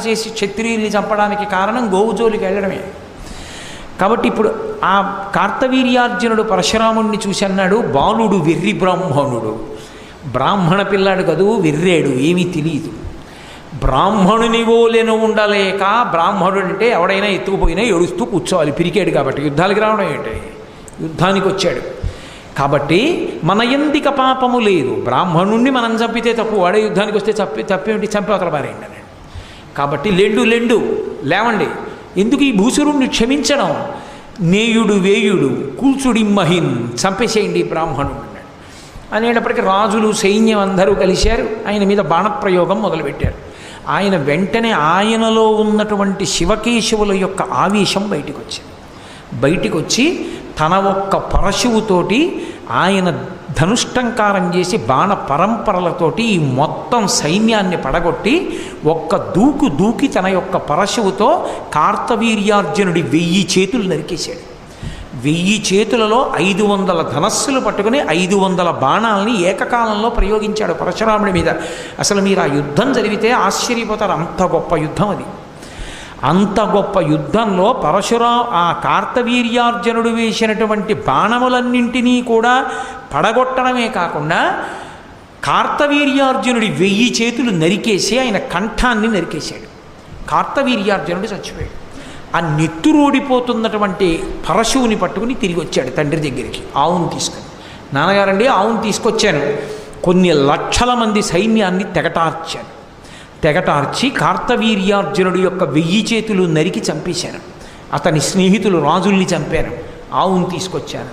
చేసి క్షత్రియుల్ని చంపడానికి కారణం గోవు జోలికి వెళ్ళడమే. కాబట్టి ఇప్పుడు ఆ కార్తవీర్యార్జునుడు పరశురాముణ్ణి చూసి అన్నాడు, బాలుడు వెర్రి బ్రాహ్మణుడు, బ్రాహ్మణ పిల్లాడు కదూ, వెర్రేడు, ఏమీ తెలియదు. బ్రాహ్మణుని ఓలెను ఉండలేక, బ్రాహ్మణుడు అంటే ఎవడైనా ఎత్తుకుపోయినా ఏడుస్తూ కూర్చోవాలి, పిరికాడు కాబట్టి యుద్ధాలకి రావడం ఏంటి, యుద్ధానికి వచ్చాడు కాబట్టి మన ఎందిక పాపము లేదు. బ్రాహ్మణుణ్ణి మనం చంపితే తప్పు, వాడే యుద్ధానికి వస్తే తప్పేమిటి, చంపి అవతల పారేయండి అన్నాడు. కాబట్టి లెండు లేవండి, ఎందుకు ఈ భూసురుణ్ణి క్షమించడం, నేయుడు వేయుడు కూల్చుడిమ్మహిన్, చంపేసేయండి బ్రాహ్మణుడు అన్నాడు. అనేటప్పటికీ రాజులు సైన్యం అందరూ కలిశారు, ఆయన మీద బాణప్రయోగం మొదలుపెట్టారు. ఆయన వెంటనే ఆయనలో ఉన్నటువంటి శివకేశవుల యొక్క ఆవేశం బయటికి వచ్చి తన ఒక్క పరశువుతోటి ఆయన ధనుష్టంకారం చేసి బాణ పరంపరలతోటి ఈ మొత్తం సైన్యాన్ని పడగొట్టి ఒక్క దూకి తన యొక్క పరశువుతో కార్తవీర్యార్జునుడి 1000 చేతులు నరికేశాడు. 1000 చేతులలో 500 ధనస్సులు పట్టుకుని 500 బాణాలని ఏకకాలంలో ప్రయోగించాడు పరశురాముడి మీద. అసలు మీరు ఆ యుద్ధం జరిగితే ఆశ్చర్యపోతారు, అంత గొప్ప యుద్ధం అది. అంత గొప్ప యుద్ధంలో ఆ కార్తవీర్యార్జునుడు వేసినటువంటి బాణములన్నింటినీ కూడా పడగొట్టడమే కాకుండా కార్తవీర్యార్జునుడి 1000 చేతులు నరికేసి ఆయన కంఠాన్ని నరికేశాడు. కార్తవీర్యార్జునుడు చచ్చిపోయాడు. ఆ నెత్తురోడిపోతున్నటువంటి పరశువుని పట్టుకుని తిరిగి వచ్చాడు తండ్రి దగ్గరికి, ఆవును తీసుకుని. నాన్నగారండి, ఆవును తీసుకొచ్చాను. కొన్ని లక్షల మంది సైన్యాన్ని తెగటార్చి కార్తవీర్యార్జునుడి యొక్క 1000 చేతులు నరికి చంపేశాను. అతని స్నేహితులు రాజుల్ని చంపారు, ఆవును తీసుకొచ్చాను.